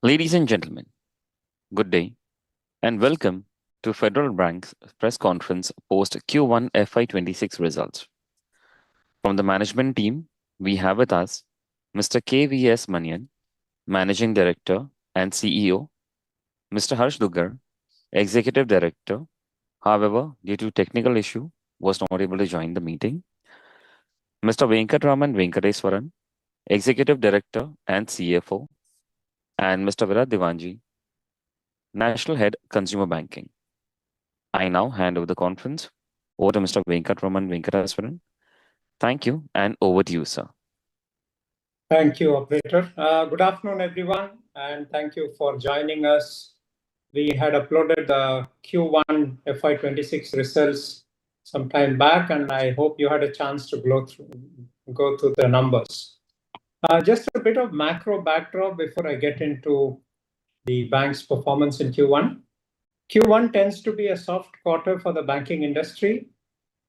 Ladies and gentlemen, good day and welcome to Federal Bank's press conference post Q1 FY26 results. From the management team, we have with us Mr. KVS Manian, Managing Director and CEO, Mr. Harsh Duggar, Executive Director. However, due to technical issue, was not able to join the meeting. Mr. Venkatraman Venkateswaran, Executive Director and CFO, and Mr. Virat Divanji, National Head Consumer Banking. I now hand over the conference over to Mr. Venkatraman Venkateswaran. Thank you, and over to you, sir. Thank you, operator. Good afternoon, everyone, and thank you for joining us. We had uploaded the Q1 FY26 results some time back, and I hope you had a chance to go through the numbers. Just a bit of macro backdrop before I get into the bank's performance in Q1. Q1 tends to be a soft quarter for the banking industry,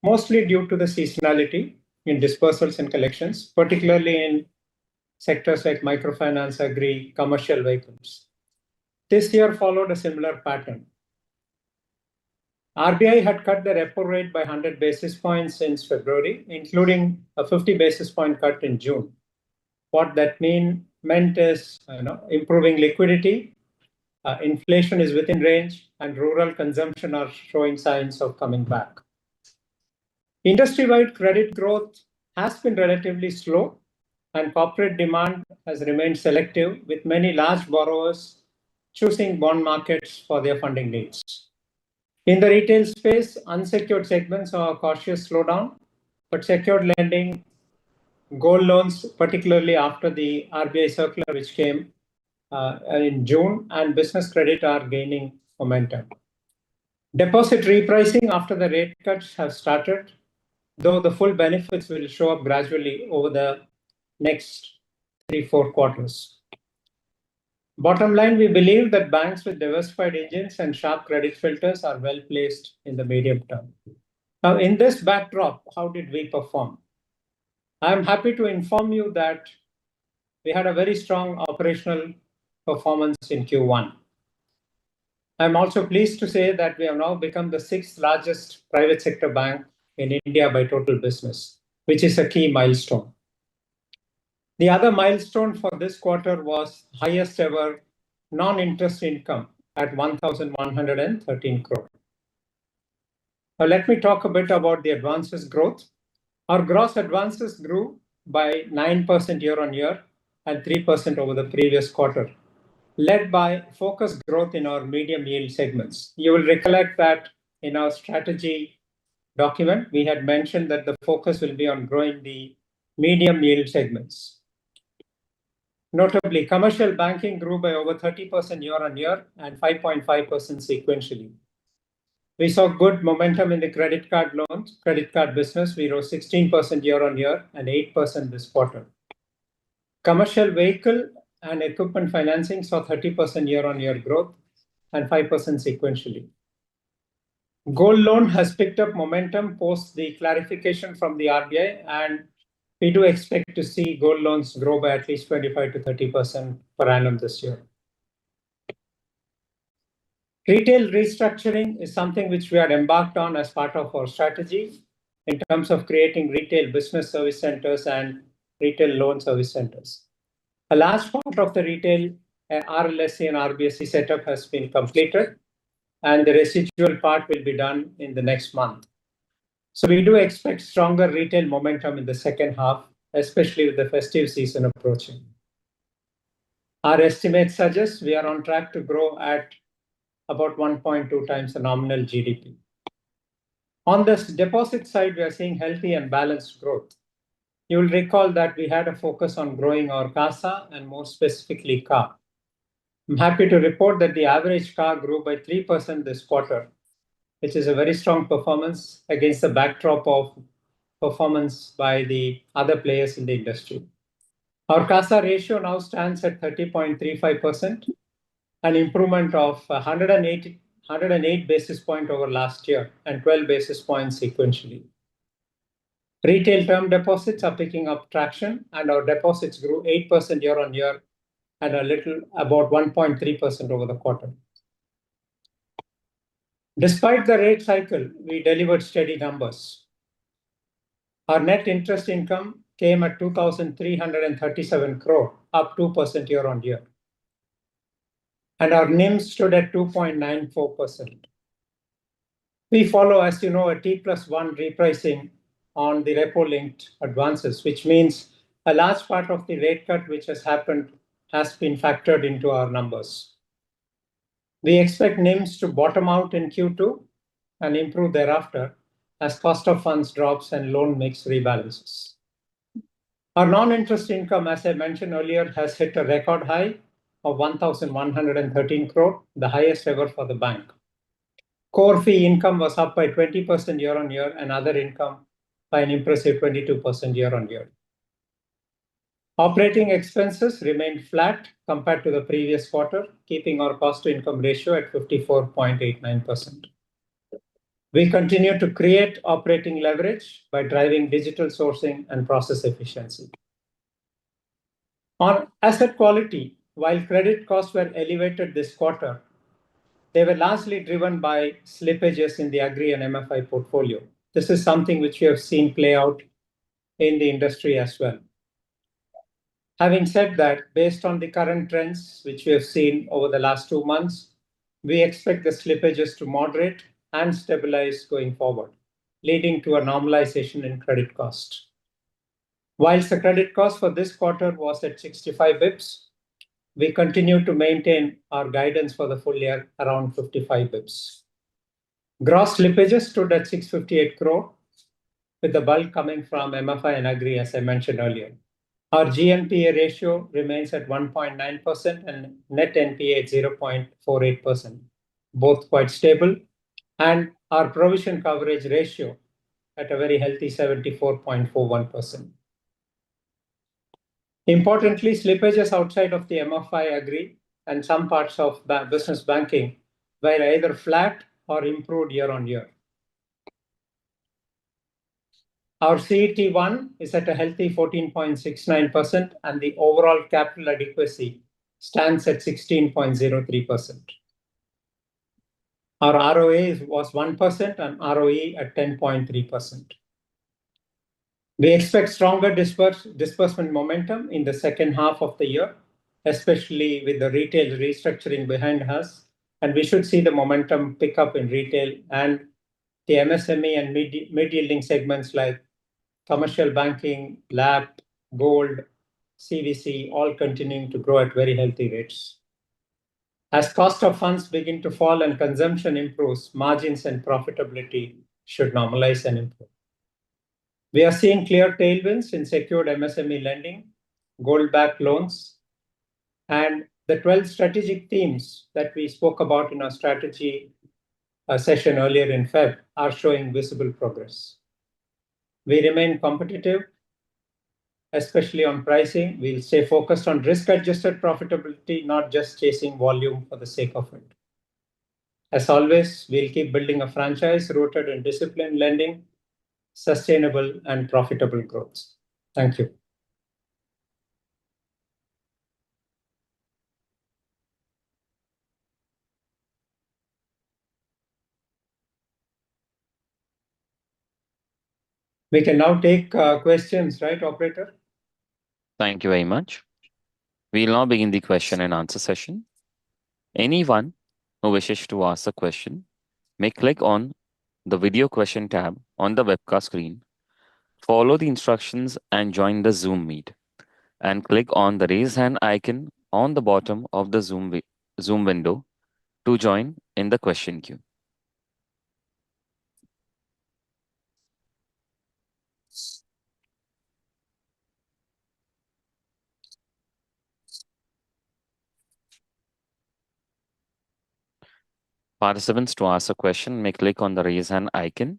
mostly due to the seasonality in disbursals and collections, particularly in sectors like microfinance, agri, commercial vehicles. This year followed a similar pattern. RBI had cut the repo rate by 100 basis points since February, including a 50 basis point cut in June. What that meant is improving liquidity, inflation is within range, and rural consumption are showing signs of coming back. Industry-wide credit growth has been relatively slow, and corporate demand has remained selective, with many large borrowers choosing bond markets for their funding needs. In the retail space, unsecured segments saw a cautious slowdown, but secured lending, gold loans, particularly after the RBI circular which came in June, and business credit are gaining momentum. Deposit repricing after the rate cuts have started, though the full benefits will show up gradually over the next 3-4 quarters. Bottom line, we believe that banks with diversified engines and sharp credit filters are well placed in the medium term. Now, in this backdrop, how did we perform? I'm happy to inform you that we had a very strong operational performance in Q1. I'm also pleased to say that we have now become the 6th largest private sector bank in India by total business, which is a key milestone. The other milestone for this quarter was highest ever non-interest income at 1,113 crore. Now let me talk a bit about the advances growth. Our gross advances grew by 9% year on year and 3% over the previous quarter, led by focused growth in our medium yield segments. You will recollect that in our strategy document, we had mentioned that the focus will be on growing the medium yield segments. Notably, commercial banking grew by over 30% year on year and 5.5% sequentially. We saw good momentum in the credit card business. We rose 16% year on year and 8% this quarter. Commercial vehicle and equipment financing saw 30% year on year growth and 5% sequentially. Gold loan has picked up momentum post the clarification from the RBI, and we do expect to see gold loans grow by at least 25 to 30% per annum this year. Retail restructuring is something which we are embarked on as part of our strategy in terms of creating retail business service centers and retail loan service centers. A large part of the retail RLSC and RBSC setup has been completed, and the residual part will be done in the next month. So we do expect stronger retail momentum in the second half, especially with the festive season approaching. Our estimates suggest we are on track to grow at about 1.2 times the nominal GDP. On the deposit side, we are seeing healthy and balanced growth. You will recall that we had a focus on growing our CASA and more specifically CA. I'm happy to report that the average CA grew by 3% this quarter, which is a very strong performance against the backdrop of performance by the other players in the industry. Our CASA ratio now stands at 30.35%, an improvement of 108 basis points over last year and 12 basis points sequentially. Retail term deposits are picking up traction, and our deposits grew 8% year on year and a little about 1.3% over the quarter. Despite the rate cycle, we delivered steady numbers. Our net interest income came at 2,337 crore, up 2% year on year. And our NIM stood at 2.94%. We follow, as you know, a T+1 repricing on the repo-linked advances, which means a large part of the rate cut which has happened has been factored into our numbers. We expect NIMs to bottom out in Q2 and improve thereafter as cost of funds drops and loan mix rebalances. Our non-interest income, as I mentioned earlier, has hit a record high of 1,113 crore, the highest ever for the bank. Core fee income was up by 20% year on year and other income by an impressive 22% year on year. Operating expenses remained flat compared to the previous quarter, keeping our cost-to-income ratio at 54.89%. We continue to create operating leverage by driving digital sourcing and process efficiency. On asset quality, while credit costs were elevated this quarter, they were largely driven by slippages in the agri and MFI portfolio. This is something which we have seen play out in the industry as well. Having said that, based on the current trends which we have seen over the last 2 months, we expect the slippages to moderate and stabilize going forward, leading to a normalization in credit cost. Whilst the credit cost for this quarter was at 65 bps, we continue to maintain our guidance for the full year around 55 bps. Gross slippages stood at 658 crore, with the bulk coming from MFI and agri, as I mentioned earlier. Our GNPA ratio remains at 1.9% and net NPA at 0.48%, both quite stable, and our provision coverage ratio at a very healthy 74.41%. Importantly, slippages outside of the MFI agri and some parts of business banking were either flat or improved year on year. Our CET1 is at a healthy 14.69%, and the overall capital adequacy stands at 16.03%. Our ROA was 1% and ROE at 10.3%. We expect stronger disbursement momentum in the second half of the year, especially with the retail restructuring behind us, and we should see the momentum pick up in retail and the MSME and mid-yielding segments like commercial banking, LAP, gold, CVC, all continuing to grow at very healthy rates. As cost of funds begin to fall and consumption improves, margins and profitability should normalize and improve. We are seeing clear tailwinds in secured MSME lending, gold-backed loans, and the 12 strategic themes that we spoke about in our strategy session earlier in Feb are showing visible progress. We remain competitive, especially on pricing. We'll stay focused on risk-adjusted profitability, not just chasing volume for the sake of it. As always, we'll keep building a franchise rooted in disciplined lending, sustainable and profitable growth. Thank you. We can now take questions, right, operator? Thank you very much. We'll now begin the question and answer session. Anyone who wishes to ask a question may click on the video question tab on the webcast screen, follow the instructions and join the Zoom meet, and click on the raise hand icon on the bottom of the Zoom window to join in the question queue. Participants to ask a question may click on the raise hand icon.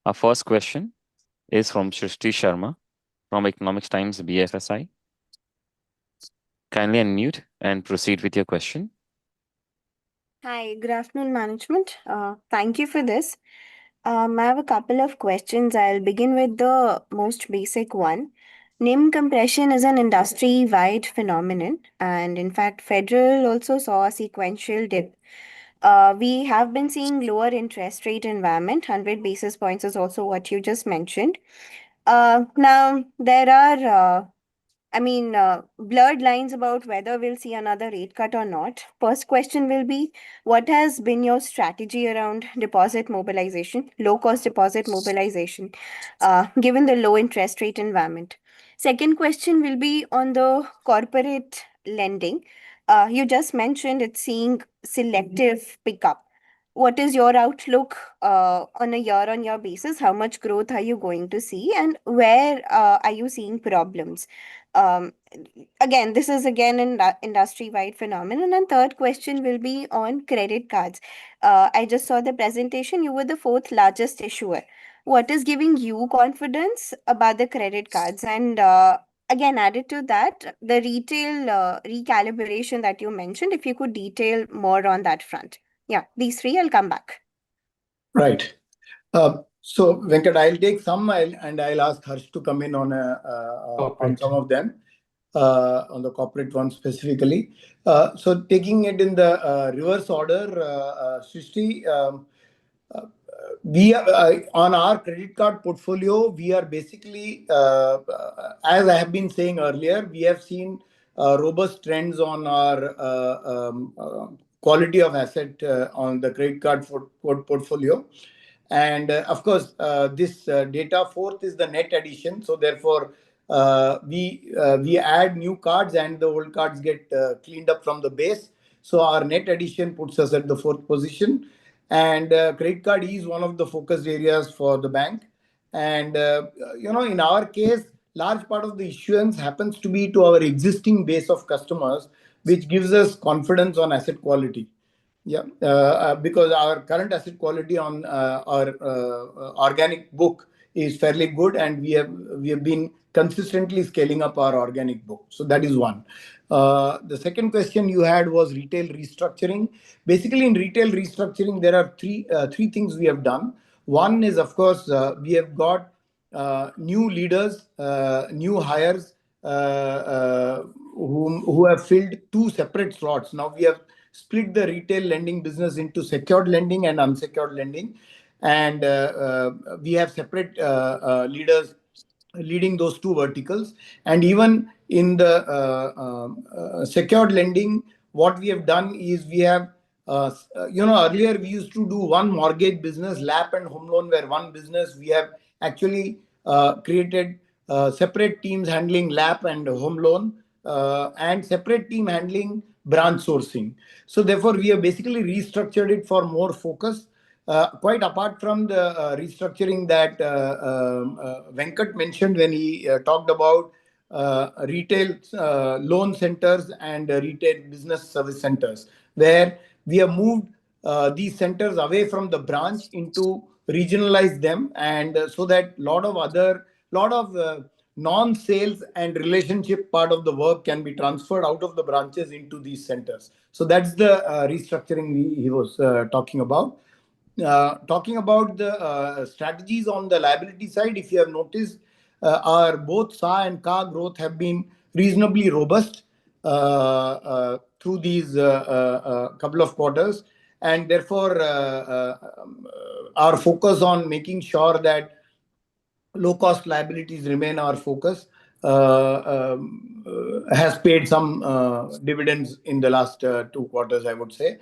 Our first question is from Shrishti Sharma from Economics Times BFSI. Kindly unmute and proceed with your question. Hi, good afternoon, management. Thank you for this. I have a couple of questions. I'll begin with the most basic one. NIM compression is an industry-wide phenomenon, and in fact, Federal also saw a sequential dip. We have been seeing lower interest rate environment. 100 basis points is also what you just mentioned. Now, there are blurred lines about whether we'll see another rate cut or not. First question will be, what has been your strategy around deposit mobilization, low cost deposit mobilization, given the low interest rate environment? Second question will be on the corporate lending. You just mentioned it's seeing selective pickup. What is your outlook on a year-on-year basis? How much growth are you going to see, and where are you seeing problems? Um, Again, this is again an industry-wide phenomenon. And third question will be on credit cards. I just saw the presentation. You were the fourth largest issuer. What is giving you confidence about the credit cards? And again, added to that, the retail recalibration that you mentioned, if you could detail more on that front. Yeah, these three, I'll come back. Right. So, Venkat, I'll take some and I'll ask Harsh to come in on some of them, on the corporate one specifically. So, taking it in the reverse order, Srishti, we are, on our credit card portfolio, we are basically, as I have been saying earlier, we have seen robust trends on our quality of asset on the credit card portfolio. And of course, this data fourth is the net addition. So therefore, we add new cards and the old cards get cleaned up from the base. So our net addition puts us at the fourth position. And credit card is one of the focus areas for the bank. And in our case, large part of the issuance happens to be to our existing base of customers, which gives us confidence on asset quality. Yeah, because our current asset quality on our organic book is fairly good, and we have been consistently scaling up our organic book. So that is one. The second question you had was retail restructuring. Basically, in retail restructuring, there are three things we have done. One is, of course, we have got new leaders, new hires who have filled two separate slots. Now we have split the retail lending business into secured lending and unsecured lending, and we have separate leaders leading those two verticals. And even in the secured lending, what we have done is we have earlier we used to do one mortgage business. LAP and home loan were one business. We have actually created separate teams handling LAP and home loan, and separate team handling branch sourcing. So therefore, we have basically restructured it for more focus. Quite apart from the restructuring that Venkat mentioned when he talked about retail loan centers and retail business service centers, where we have moved these centers away from the branch into regionalize them, and so that lot of non-sales and relationship part of the work can be transferred out of the branches into these centers. So that's the restructuring he was talking about. Talking about the strategies on the liability side, if you have noticed, our both SA and CA growth have been reasonably robust through these couple of quarters, and therefore our focus on making sure that low-cost liabilities remain our focus has paid some dividends in the last 2 quarters, I would say.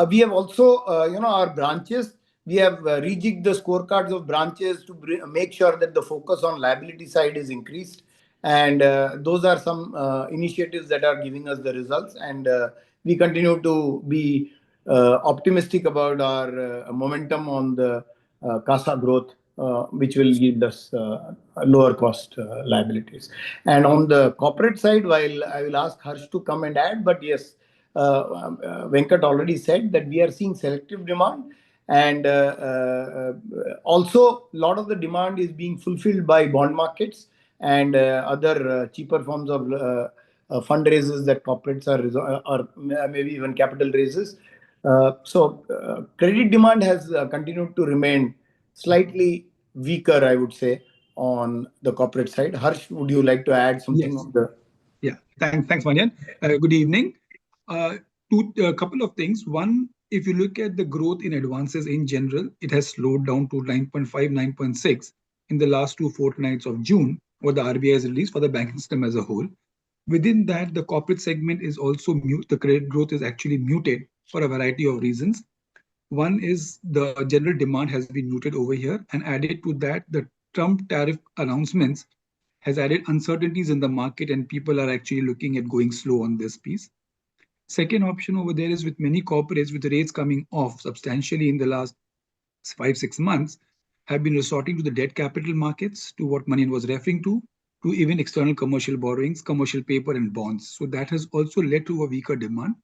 We have also, our branches, we have rejigged the scorecards of branches to make sure that the focus on liability side is increased. And those are some initiatives that are giving us the results. And we continue to be optimistic about our momentum on the CASA growth, which will yield us lower cost liabilities. And on the corporate side, while I will ask Harsh to come and add, but yes, Venkat already said that we are seeing selective demand, And also, a lot of the demand is being fulfilled by bond markets and other cheaper forms of fundraisers that corporates or maybe even capital raises. So credit demand has continued to remain slightly weaker, I would say, on the corporate side. Harsh, would you like to add something Yes. on the? Yeah. Thanks, Manian. Good evening. A couple of things. One, if you look at the growth in advances in general, it has slowed down to 9.5, 9.6 in the last two fortnights of June, what the RBI has released for the banking system as a whole. Within that, the corporate segment is also mute. The credit growth is actually muted for a variety of reasons. One is the general demand has been muted over here, and added to that, the Trump tariff announcements has added uncertainties in the market, and people are actually looking at going slow on this piece. Second option over there is with many corporates, with the rates coming off substantially in the last 5-6 months, have been resorting to the debt capital markets, to what Manian was referring to even external commercial borrowings, commercial paper, and bonds. So that has also led to a weaker demand.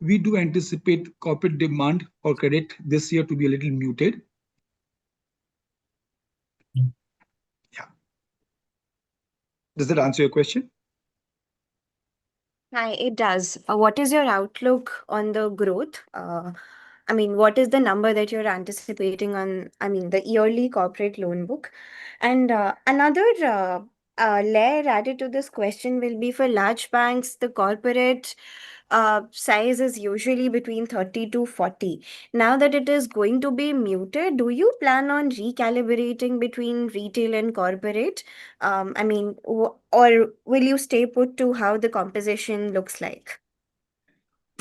We do anticipate corporate demand for credit this year to be a little muted. Yeah. Does that answer your question? Hi, it does. What is your outlook on the growth? I mean, what is the number that you're anticipating on, I mean, the yearly corporate loan book? And another layer added to this question will be for large banks, the corporate size is usually between 30 to 40. Now that it is going to be muted, do you plan on recalibrating between retail and corporate? I mean, or will you stay put to how the composition looks like?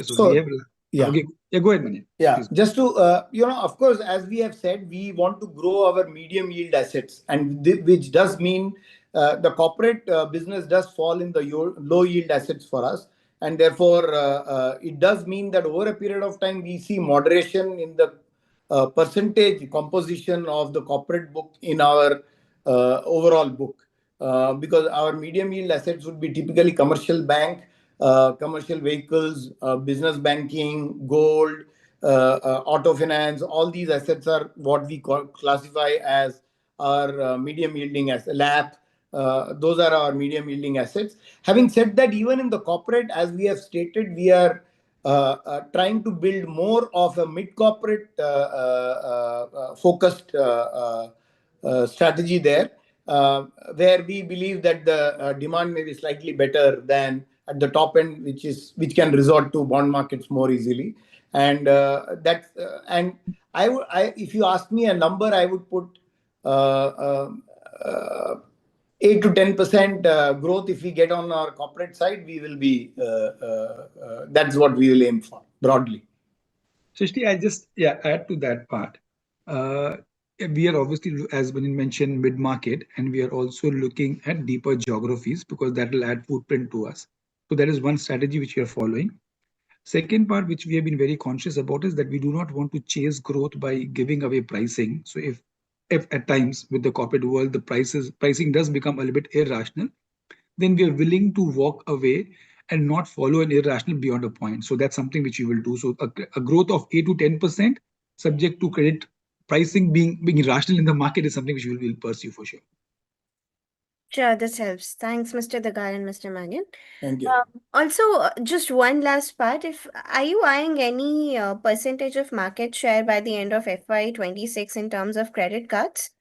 So we So, have. yeah. Okay. Yeah, go ahead, Manian. Yeah, Please. just to, of course, as we have said, we want to grow our medium yield assets, and which does mean the corporate business does fall in the low yield assets for us. And therefore, it does mean that over a period of time, we see moderation in the percentage composition of the corporate book in our overall book. Because our medium yield assets would be typically commercial bank, commercial vehicles, business banking, gold, auto finance. All these assets are what we classify as our medium yielding as LAP. Those are our medium yielding assets. Having said that, even in the corporate, as we have stated, we are trying to build more of a mid-corporate focused strategy there, where we believe that the demand may be slightly better than at the top end, which can resort to bond markets more easily. And if you ask me a number, I would put 8 to 10% growth. If we get on our corporate side, we will be. That's what we will aim for broadly. Srishti, I just add to that part. We are obviously, as Manian mentioned, mid-market, and we are also looking at deeper geographies because that will add footprint to us. So that is one strategy which we are following. Second part, which we have been very conscious about, is that we do not want to chase growth by giving away pricing. So if at times with the corporate world, the pricing does become a little bit irrational, then we are willing to walk away and not follow an irrational beyond a point. So that's something which we will do. So a growth of 8 to 10% subject to credit pricing being irrational in the market is something which we will pursue for sure. Sure, this helps. Thanks, Mr. Dagar and Mr. Manian. Thank you. Also, just one last part. Are you eyeing any percentage of market share by the end of FY26 in terms of credit cards?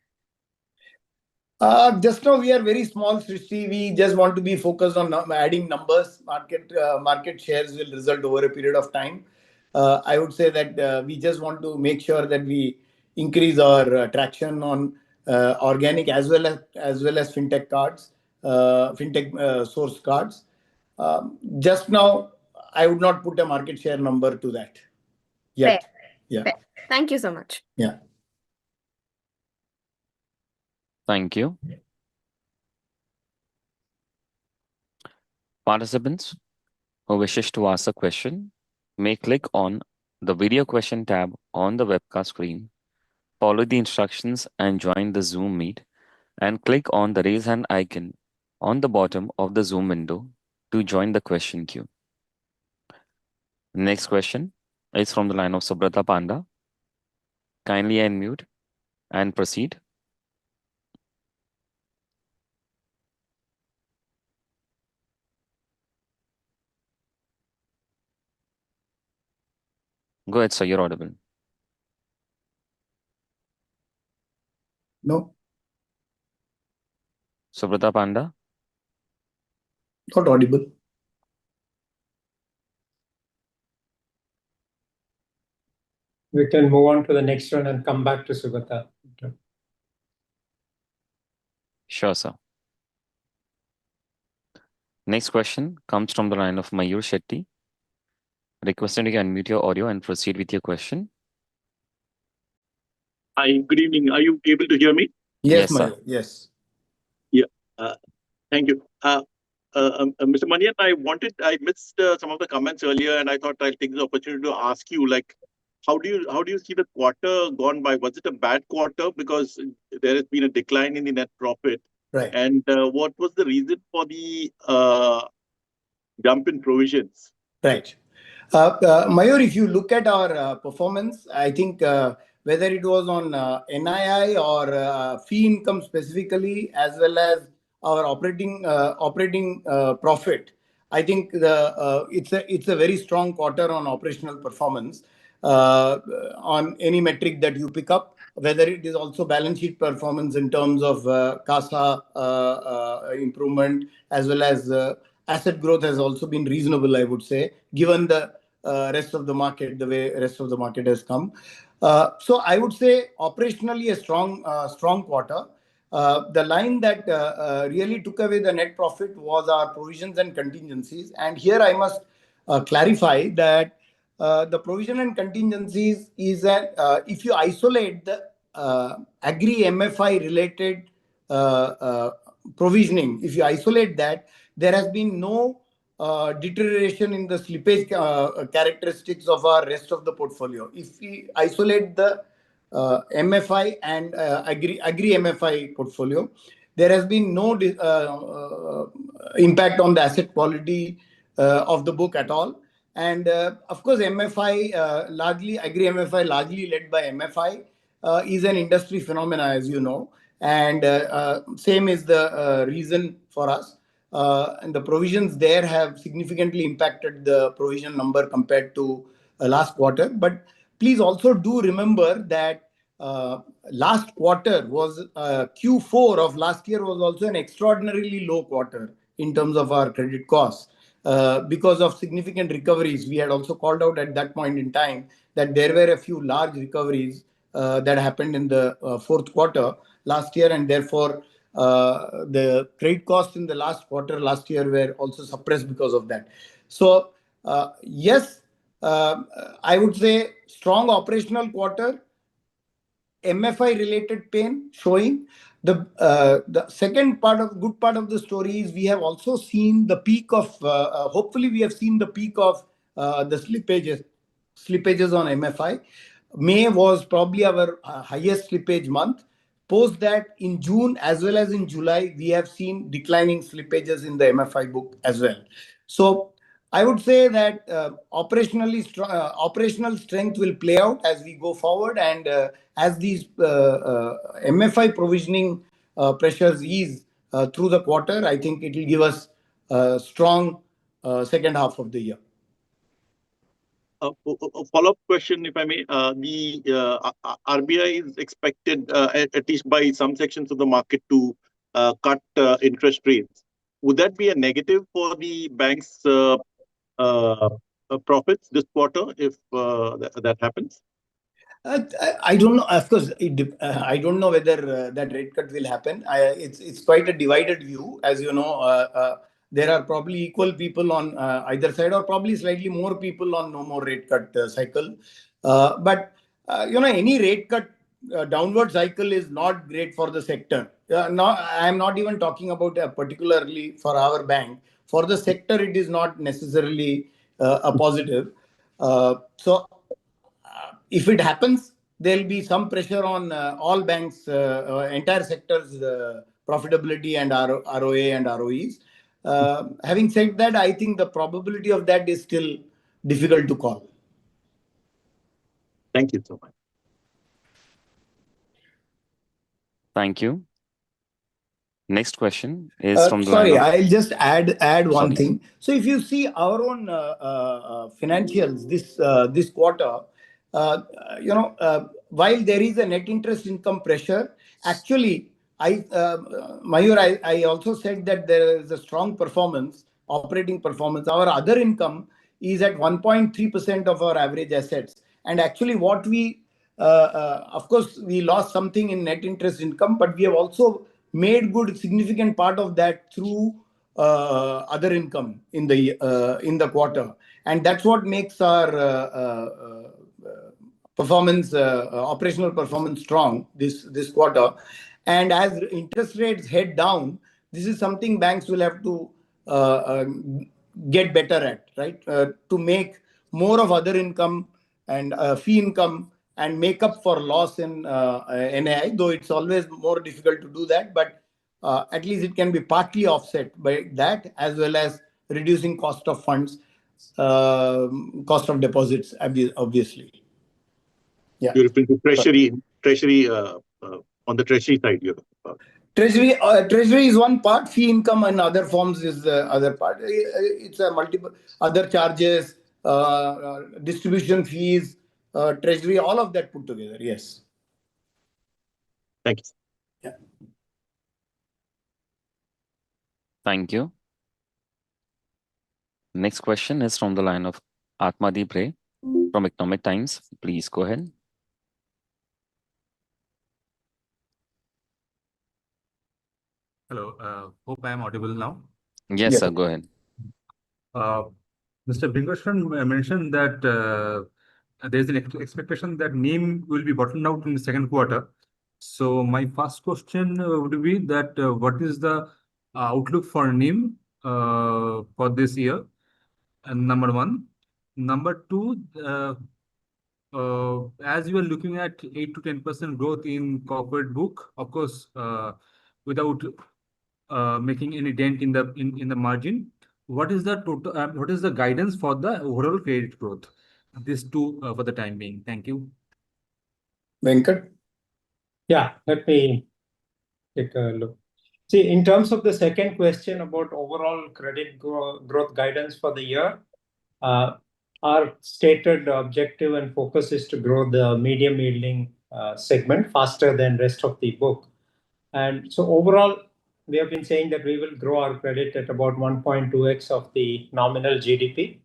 Just now we are very small, Srishti. We just want to be focused on adding numbers. Market shares will result over a period of time. I would say that we just want to make sure that we increase our traction on organic as well as fintech cards, fintech source cards. Just now, I would not put a market share number to that yet. Fair. Yeah. Fair. Thank you so much. Yeah. Thank you. Participants who wishes to ask a question may click on the video question tab on the webcast screen, follow the instructions and join the Zoom meet, and click on the raise hand icon on the bottom of the Zoom window to join the question queue. Next question is from the line of Subrata Panda. kindly unmute and proceed. Go ahead, sir. You're audible. No, Subrata Panda. not audible. We can move on to the next one and come back to Subhata. Sure, sir. Next question comes from the line of Mayur Shetty. Requesting you to unmute your audio and proceed with your question. Hi, good evening. Are you able to hear me? Yes, Yes, sir. Mayur. Yes. Thank you. Mr. Manian, I missed some of the comments earlier, and I thought I'll take the opportunity to ask you, like, how do you see the quarter gone by? Was it a bad quarter because there has been a decline in the net profit? Right. And what was the reason for the jump in provisions? Right. Mayur, if you look at our performance, I think whether it was on NII or fee income specifically, as well as our operating profit, I think it's a very strong quarter on operational performance on any metric that you pick up, whether it is also balance sheet performance in terms of CASA improvement, as well as asset growth has also been reasonable, I would say, given the rest of the market, the way rest of the market has come. So I would say operationally a strong quarter. The line that really took away the net profit was our provisions and contingencies. And here I must clarify that the provision and contingencies is that if you isolate the agri MFI related provisioning, if you isolate that, there has been no deterioration in the slippage characteristics of our rest of the portfolio. If we isolate the MFI and agri MFI portfolio, there has been no impact on the asset quality of the book at all. And of course, MFI largely, agri MFI largely led by MFI is an industry phenomena, as you know. And same is the reason for us. And the provisions there have significantly impacted the provision number compared to last quarter. But please also do remember that last quarter was Q4 of last year was also an extraordinarily low quarter in terms of our credit costs because of significant recoveries. We had also called out at that point in time that there were a few large recoveries that happened in the fourth quarter last year, and therefore the credit costs in the last quarter last year were also suppressed because of that. So yes, I would say strong operational quarter, MFI related pain showing. The second good part of the story is we have also seen the peak of hopefully we have seen the peak of the slippages on MFI. May was probably our highest slippage month. Post that, in June as well as in July, we have seen declining slippages in the MFI book as well. So I would say that operational strength will play out as we go forward, and as these MFI provisioning pressures ease through the quarter, I think it will give us a strong second half of the year. A follow-up question, if I may. The RBI is expected, at least by some sections of the market, to cut interest rates. Would that be a negative for the bank's profits this quarter if that happens? I don't know. Of course, I don't know whether that rate cut will happen. It's quite a divided view. As you know, there are probably equal people on either side, or probably slightly more people on no more rate cut cycle. But any rate cut downward cycle is not great for the sector. I'm not even talking about particularly for our bank. For the sector, it is not necessarily a positive. So if it happens, there will be some pressure on all banks, entire sector's profitability and ROA and ROEs. Having said that, I think the probability of that is still difficult to call. Thank you so much. Thank you. Next question is from the Sorry, line of... I'll just add one Sorry. thing. So if you see our own financials this quarter, while there is a net interest income pressure, actually, Mayur, I also said that there is a strong performance, operating performance. Our other income is at 1.3% of our average assets. And actually, what we, of course, we lost something in net interest income, but we have also made good significant part of that through other income in the quarter, and that's what makes our performance, operational performance strong this quarter. And as interest rates head down, this is something banks will have to get better at, right? To make more of other income and fee income and make up for loss in NAI, though it's always more difficult to do that, but at least it can be partly offset by that, as well as reducing cost of funds, cost of deposits, obviously. Yeah. You're referring to treasury on the treasury side. Treasury is one part, fee income and other forms is the other part. It's a multiple other charges, distribution fees, treasury, all of that put together. Yes. Thank you. Yeah. Thank you. Next question is from the line of Atmadeep Ray from Economic Times. Please go ahead. Hello. Hope I am audible now. Yes, sir. Go ahead. Mr. Bingashran mentioned that there is an expectation that NIM will be bottomed out in the second quarter. So my first question would be that what is the outlook for NIM for this year? And number one. Number two, as you are looking at 8 to 10% growth in corporate book, of course, without making any dent in the margin, what is the total? What is the guidance for the overall credit growth? These two for the time being. Thank you. Venkat? Yeah, let me take a look. See, in terms of the second question about overall credit growth guidance for the year, our stated objective and focus is to grow the medium yielding segment faster than rest of the book. And so overall, we have been saying that we will grow our credit at about 1.2x of the nominal GDP.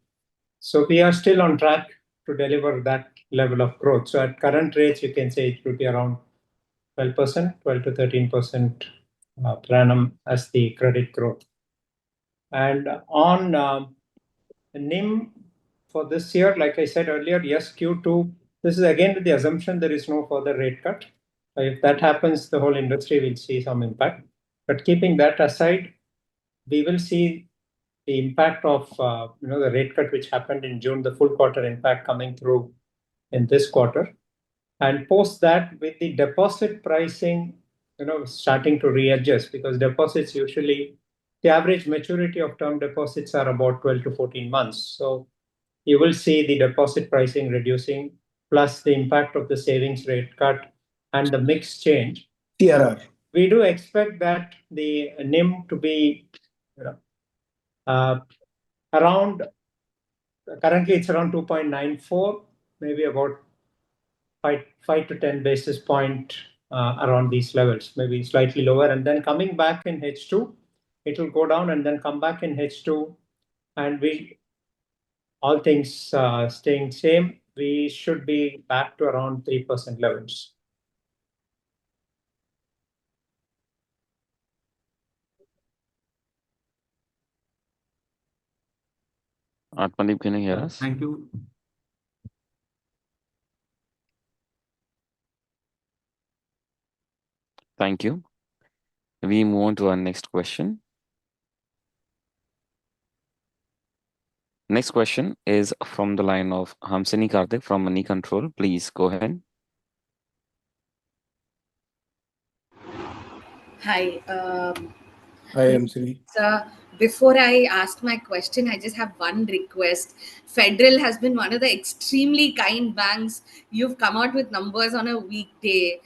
So we are still on track to deliver that level of growth. So at current rates, you can say it will be around 12%, 12 to 13% per annum as the credit growth. And on NIM for this year, like I said earlier, yes, Q2, this is again with the assumption there is no further rate cut. If that happens, the whole industry will see some impact. But keeping that aside, we will see the impact of the rate cut which happened in June, the full quarter impact coming through in this quarter. And post that, with the deposit pricing, starting to readjust, because deposits usually, the average maturity of term deposits are about 12 to 14 months. So you will see the deposit pricing reducing, plus the impact of the savings rate cut and the mix change. TRR. We do expect that the NIM to be around, currently it's around 2.94, maybe about 5 to 10 basis point around these levels, maybe slightly lower. And then coming back in H2, it will go down and then come back in H2. And all things staying same, we should be back to around 3% levels. Atmadeep, can you hear us? Thank you. Thank you. We move on to our next question. Next question is from the line of Hamsini Karthik from Money Control. Please go ahead. Hi. Hi, Hamsini. Before I ask my question, I just have one request. Federal has been one of the extremely kind banks. You've come out with numbers on a weekday.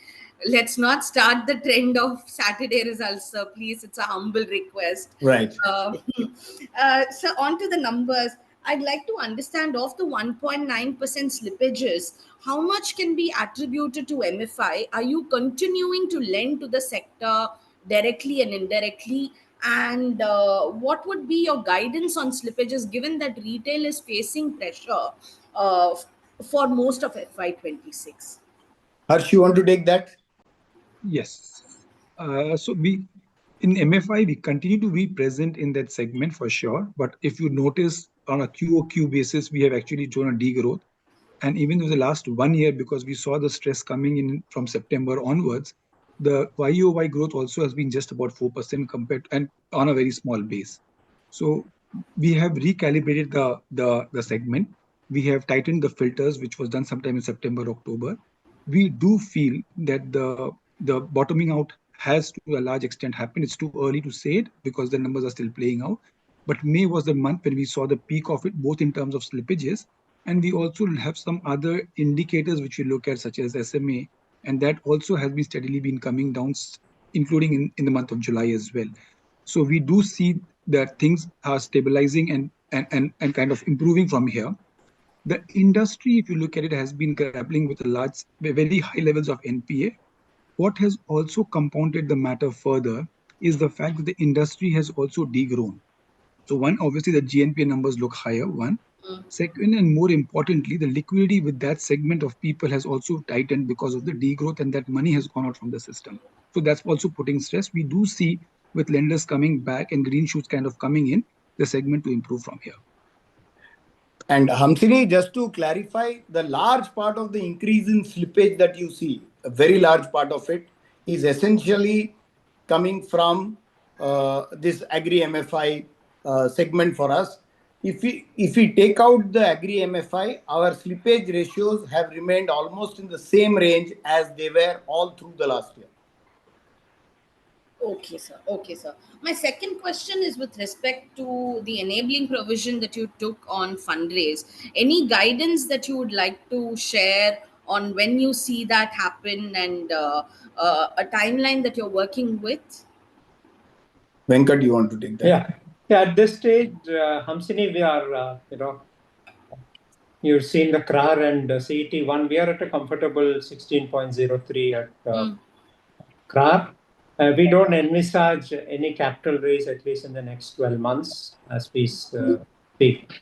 let's not start the trend of Saturday results, sir. Please, it's a humble request. Right. So on to the numbers. I'd like to understand of the 1.9% slippages, how much can be attributed to MFI? Are you continuing to lend to the sector directly and indirectly? And what would be your guidance on slippages given that retail is facing pressure for most of FY26? Harsh, you want to take that? Yes. So in MFI, we continue to be present in that segment for sure. But if you notice on a QOQ basis, we have actually shown a degrowth. And even in the last 1 year, because we saw the stress coming in from September onwards, the YOY growth also has been just about 4% compared and on a very small base. So we have recalibrated the segment. We have tightened the filters, which was done sometime in September, October. We do feel that the bottoming out has to a large extent happened. It's too early to say it because the numbers are still playing out. But May was the month when we saw the peak of it, both in terms of slippages, and we also have some other indicators which we look at, such as SMA, and that also has been steadily been coming down, including in the month of July as well. So we do see that things are stabilizing and kind of improving from here. The industry, if you look at it, has been grappling with very high levels of NPA. What has also compounded the matter further is the fact that the industry has also degrown. So one, obviously the GNPA numbers look higher, one. Second, and more importantly, the liquidity with that segment of people has also tightened because of the degrowth, and that money has gone out from the system. So that's also putting stress. We do see with lenders coming back and green shoots kind of coming in, the segment to improve from here. And Hamsini, just to clarify, the large part of the increase in slippage that you see, a very large part of it, is essentially coming from this agri MFI segment for us. If we take out the agri MFI, our slippage ratios have remained almost in the same range as they were all through the last year. Okay, sir. Okay, sir. My second question is with respect to the enabling provision that you took on fundraise. Any guidance that you would like to share on when you see that happen and a timeline that you're working with? Venkat, you want to take that? Yeah. At this stage, Hamsini, we are, you've seen the CRAR and CET1. We are at a comfortable 16.03 at CRAR. We don't envisage any capital raise, at least in the next 12 months, as we speak.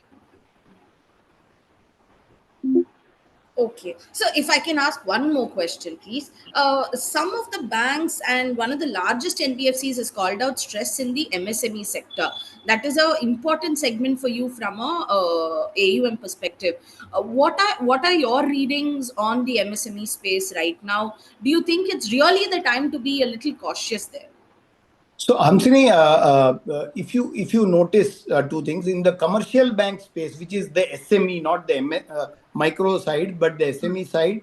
Okay. So if I can ask one more question, please. Some of the banks and one of the largest NBFCs has called out stress in the MSME sector. That is an important segment for you from a AUM perspective. What are your readings on the MSME space right now? Do you think it's really the time to be a little cautious there? So, Hamsini, if you notice two things in the commercial bank space, which is the SME, not the micro side, but the SME side,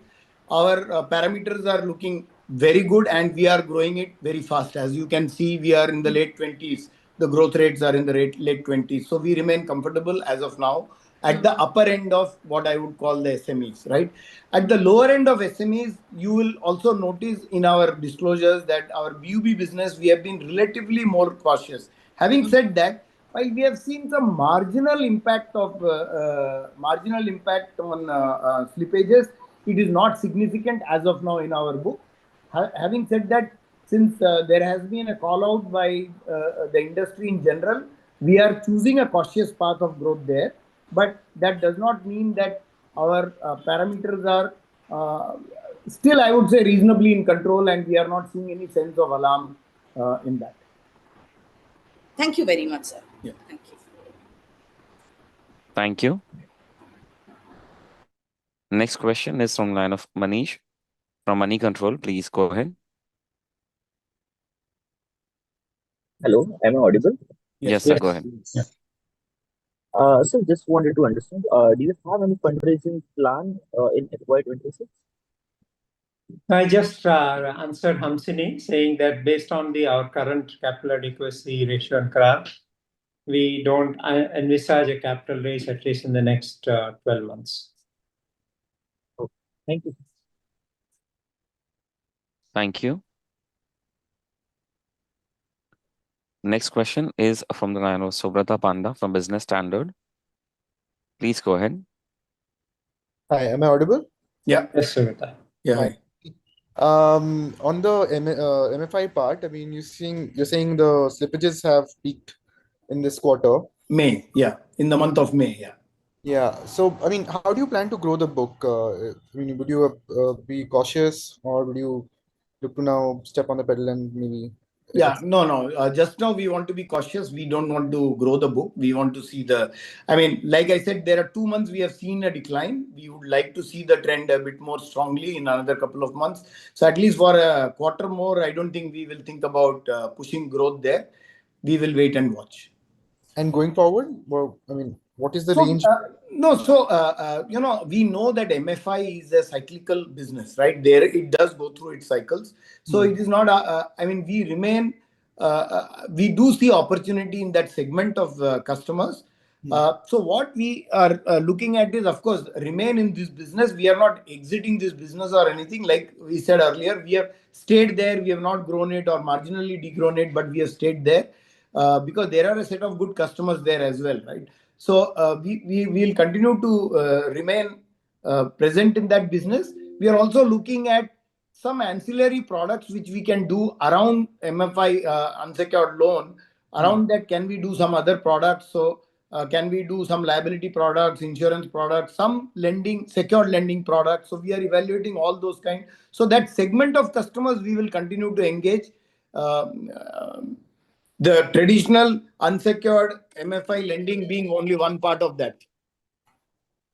our parameters are looking very good, and we are growing it very fast. As you can see, we are in the late 20s. The growth rates are in the late 20s. So we remain comfortable as of now at the upper end of what I would call the SMEs, right? At the lower end of SMEs, you will also notice in our disclosures that our BUB business, we have been relatively more cautious. Having said that, while we have seen some marginal impact on slippages, it is not significant as of now in our book. Having said that, since there has been a call out by the industry in general, we are choosing a cautious path of growth there. But that does not mean that our parameters are still, I would say, reasonably in control, and we are not seeing any sense of alarm in that. Thank you very much, sir. Yeah. Thank you. Thank you. Next question is from line of Manish from Money Control. Please go ahead. Hello, am I audible? Yes, sir. Go ahead. Yeah. So just wanted to understand, do you have any fundraising plan in FY26? I just answered Hamsini, saying that based on our current capital adequacy ratio and CRAR, we don't envisage a capital raise at least in the next 12 months. Okay, thank you. Thank you. Next question is from the line of Subrata Panda from Business Standard. Please go ahead. Hi, am I audible? Yeah. Yes, Sugata. Yeah. Hi. On the MFI part, I mean, you're saying the slippages have peaked in this quarter. May, yeah, in the month of May, yeah. Yeah. So, I mean, how do you plan to grow the book? I mean, would you be cautious, or would you look to now step on the pedal and maybe? Yeah, no. Just now we want to be cautious. We don't want to grow the book. We want to see I mean, like I said, there are 2 months we have seen a decline. We would like to see the trend a bit more strongly in another couple of months. So at least for a quarter more, I don't think we will think about pushing growth there. We will wait and watch. And going forward, well, I mean, what is the So, range? we know that MFI is a cyclical business, right? There, it does go through its cycles. So it is not, I mean, we do see opportunity in that segment of customers. So what we are looking at is, of course, remain in this business. We are not exiting this business or anything. Like we said earlier, we have stayed there. We have not grown it or marginally degrown it, but we have stayed there because there are a set of good customers there as well, right? So we will continue to remain present in that business. We are also looking at some ancillary products which we can do around MFI unsecured loan. Around that, can we do some other products? So can we do some liability products, insurance products, some lending, secured lending products? So we are evaluating all those kinds. So that segment of customers we will continue to engage. The traditional unsecured MFI lending being only one part of that.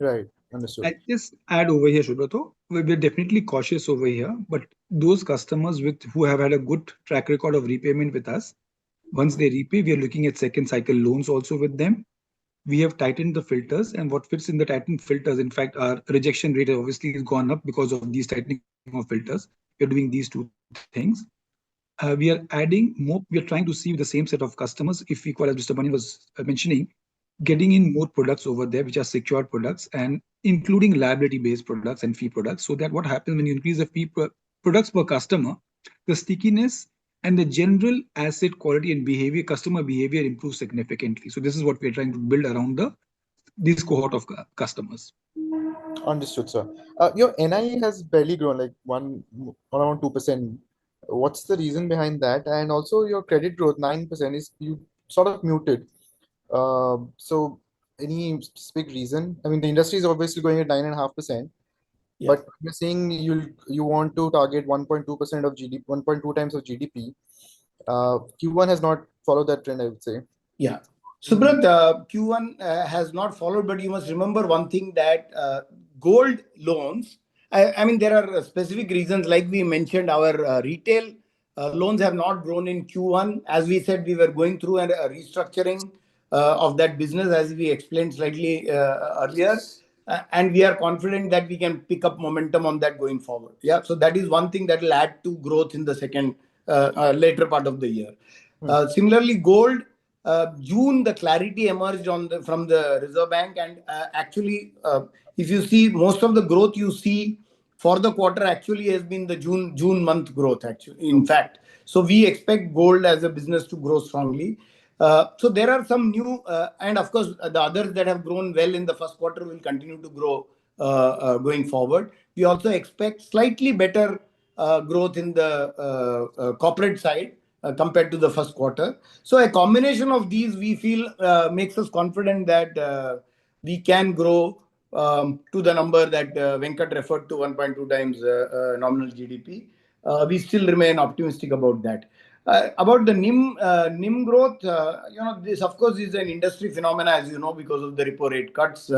Right. Understood. I just add over here, Subrato, we're definitely cautious over here, but those customers who have had a good track record of repayment with us, once they repay, we are looking at second cycle loans also with them. We have tightened the filters, and what fits in the tightened filters, in fact, our rejection rate obviously has gone up because of these tightening of filters. We're doing these two things. We are adding more, we are trying to see the same set of customers, if we call, as Mr. Bani was mentioning, getting in more products over there, which are secured products, and including liability-based products and fee products, so that what happens when you increase the fee products per customer, the stickiness and the general asset quality and behavior, customer behavior improves significantly. So this is what we're trying to build around this cohort of customers. Understood, sir. Your NIE has barely grown, like around 2%. What's the reason behind that? And also your credit growth, 9%, is you sort of muted. So any specific reason? I mean, the industry is obviously going at 9.5%, but you're saying you want to target 1.2% of GDP, 1.2 times of GDP. Q1 has not followed that trend, I would say. Yeah. Subrat, Q1 has not followed, but you must remember one thing, that gold loans, I mean, there are specific reasons. Like we mentioned, our retail loans have not grown in Q1. As we said, we were going through a restructuring of that business, as we explained slightly earlier. And we are confident that we can pick up momentum on that going forward. Yeah. So that is one thing that will add to growth in the second later part of the year. Similarly, gold, June, the clarity emerged from the Reserve Bank, and actually, if you see, most of the growth you see for the quarter actually has been the June month growth, actually, in fact. So we expect gold as a business to grow strongly. So there are some new, and of course, the others that have grown well in the first quarter will continue to grow going forward. We also expect slightly better growth in the corporate side compared to the first quarter. So a combination of these, we feel, makes us confident that we can grow to the number that Venkat referred to, 1.2 times nominal GDP. We still remain optimistic about that. About the NIM growth, this of course is an industry phenomena, as you know, because of the repo rate cuts.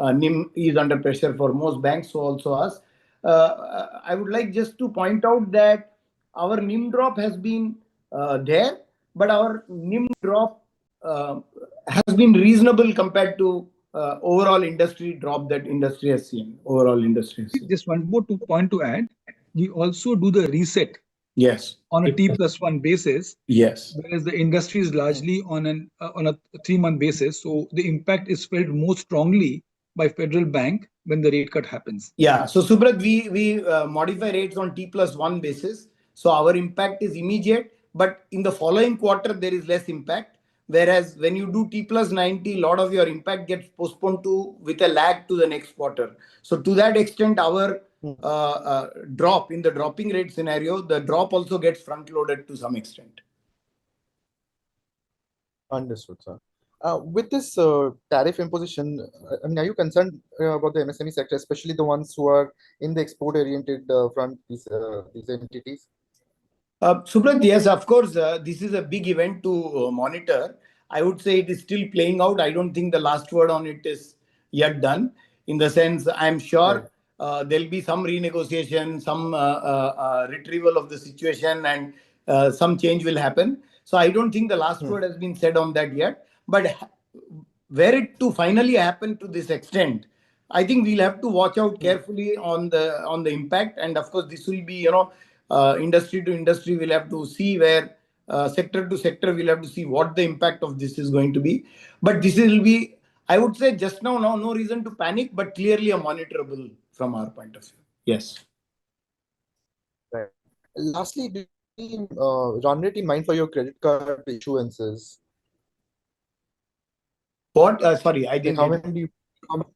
NIM is under pressure for most banks, so also us. I would like just to point out that our NIM drop has been there, but our NIM drop has been reasonable compared to overall industry drop that industry has seen. Overall industry has seen. Just one more point to add. We also do the reset. Yes. On a T+1 basis. Yes. Whereas the industry is largely on a 3-month basis, so the impact is felt more strongly by Federal Bank when the rate cut happens? Yeah. So Subrat, we modify rates on T+1 basis. So our impact is immediate, but in the following quarter there is less impact. Whereas when you do T+90, a lot of your impact gets postponed to with a lag to the next quarter. So to that extent, our drop in the dropping rate scenario, the drop also gets front loaded to some extent. Understood, sir. With this tariff imposition, I mean, are you concerned about the MSME sector, especially the ones who are in the export-oriented front, these entities? Subrat, yes, of course, this is a big event to monitor. I would say it is still playing out. I don't think the last word on it is yet done. In the sense, I'm Right. sure there'll be some renegotiation, some retrieval of the situation, and some change will happen. So I don't think the last word has been said on that yet. But were it to finally happen to this extent, I think we'll have to watch out carefully on the impact. And of course, this will be, industry to industry. We'll have to see where sector to sector. We'll have to see what the impact of this is going to be. But this will be, I would say, just now, no reason to panic, but clearly a monitorable from our point of view. Yes. Right. Lastly, do you run rate in mind for your credit card issuances? What? Sorry, I Like didn't how get. many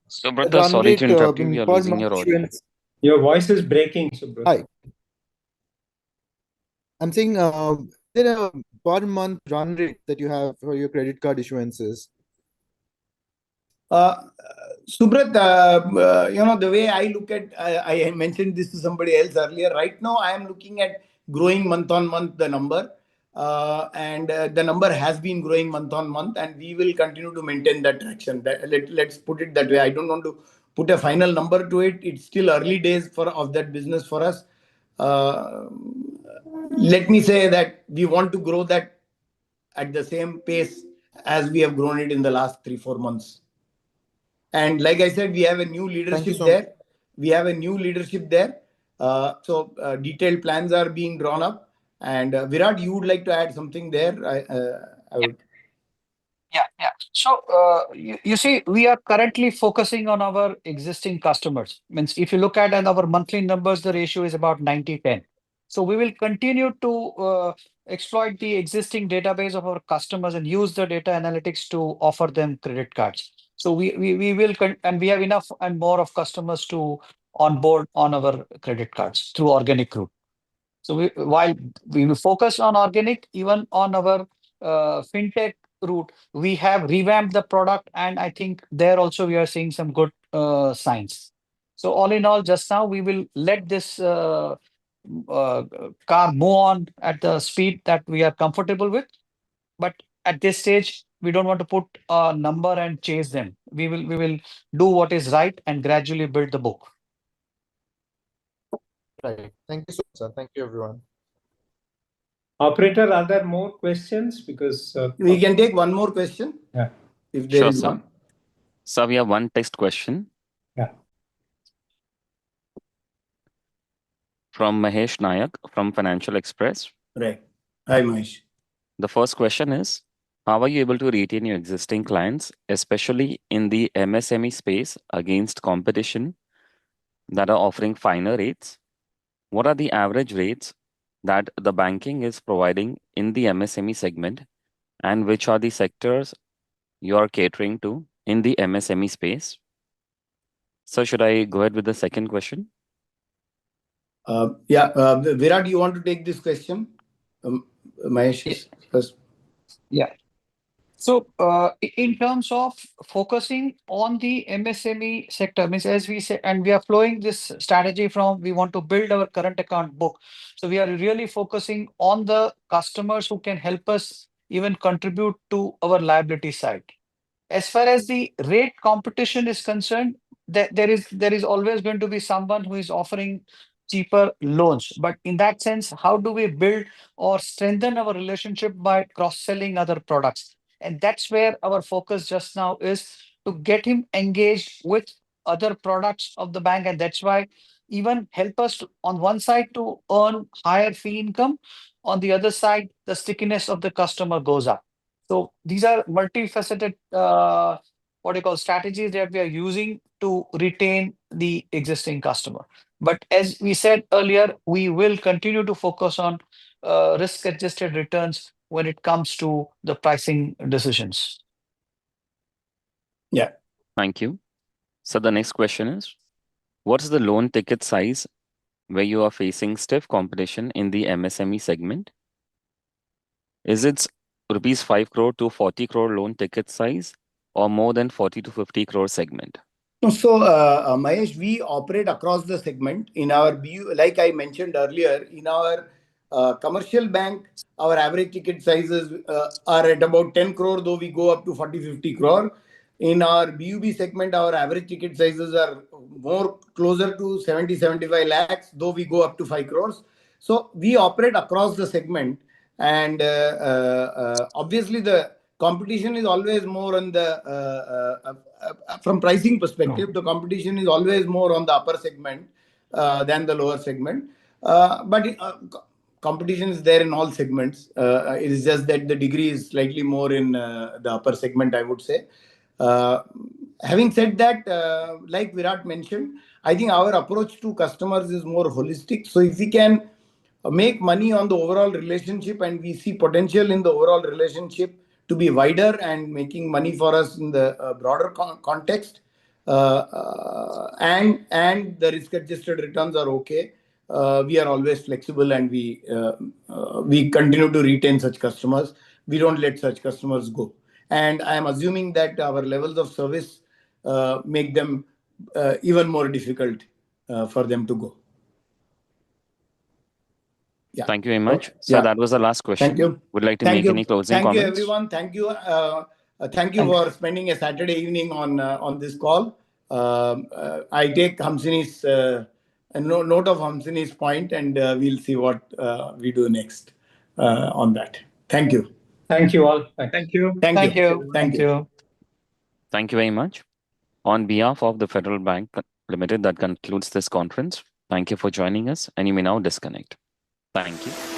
Subrata, run sorry to rate interrupt you. We are per losing month your audio. issuance? Your voice is breaking, Subrat. Hi. I'm saying, is there a per month run rate that you have for your credit card issuances? Subrat, the way I look at, I mentioned this to somebody else earlier. Right now, I am looking at growing month on month the number. And the number has been growing month on month, and we will continue to maintain that traction. Let's put it that way. I don't want to put a final number to it. It's still early days of that business for us. Let me say that we want to grow that at the same pace as we have grown it in the last 3-4 months. And like I said, we have a new leadership there. We have a new leadership there. So detailed plans are being drawn up. And Virat, you would like to add something there? I would. Yeah. So you see, we are currently focusing on our existing customers. Means if you look at our monthly numbers, the ratio is about 90-10. So we will continue to exploit the existing database of our customers and use the data analytics to offer them credit cards. So we will, and we have enough and more of customers to onboard on our credit cards through organic route. So while we will focus on organic, even on our fintech route, we have revamped the product, and I think there also we are seeing some good signs. So all in all, just now we will let this car move on at the speed that we are comfortable with. But at this stage, we don't want to put a number and chase them. We will do what is right and gradually build the book. Right. Thank you so much, sir. Thank you, everyone. Operator, are there more questions? Because we can take one more question. Yeah. If there Sure, is sir. one. So we have one text question. Yeah. From Mahesh Nayak from Financial Express. Right. Hi, Mahesh. The first question is, how are you able to retain your existing clients, especially in the MSME space, against competition that are offering finer rates? What are the average rates that the banking is providing in the MSME segment, and which are the sectors you are catering to in the MSME space? So should I go ahead with the second question? Virat, you want to take this question? Mahesh first. Yeah. So in terms of focusing on the MSME sector, means as we say, and we are flowing this strategy from we want to build our current account book. So we are really focusing on the customers who can help us even contribute to our liability side. As far as the rate competition is concerned, there is always going to be someone who is offering cheaper loans. But in that sense, how do we build or strengthen our relationship by cross-selling other products? And that's where our focus just now is to get him engaged with other products of the bank. And that's why even help us on one side to earn higher fee income. On the other side, the stickiness of the customer goes up. So these are multifaceted what you call strategies that we are using to retain the existing customer. But as we said earlier, we will continue to focus on risk-adjusted returns when it comes to the pricing decisions. Yeah. Thank you. So the next question is, what is the loan ticket size where you are facing stiff competition in the MSME segment? Is it rupees 5 crore to 40 crore loan ticket size or more than 40 to 50 crore segment? So, Mahesh, we operate across the segment. In our BU, like I mentioned earlier, in our commercial bank, our average ticket sizes are at about 10 crore, though we go up to 40-50 crore. In our BUB segment, our average ticket sizes are more closer to 70-75 lakhs, though we go up to 5 crores. So we operate across the segment, and obviously the competition is always more on the from pricing perspective. The competition is always more on the upper segment than the lower segment. But competition is there in all segments. It is just that the degree is slightly more in the upper segment, I would say. Having said that, like Virat mentioned, I think our approach to customers is more holistic. So if we can make money on the overall relationship and we see potential in the overall relationship to be wider and making money for us in the broader context, and the risk-adjusted returns are okay, we are always flexible, and we continue to retain such customers. We don't let such customers go. And I am assuming that our levels of service make them even more difficult for them to go. Yeah. Thank you very much. So that was the last question. Thank you. Would like to make any closing comments? Thank you, everyone. Thank you. Thank you for spending a Saturday evening on this call. I take Hamsini's note of Hamsini's point, and we'll see what we do next on that. Thank you. Thank you all. Thank you. Thank you. Thank you. Thank you very much. On behalf of the Federal Bank Limited, that concludes this conference. Thank you for joining us, and you may now disconnect. Thank you.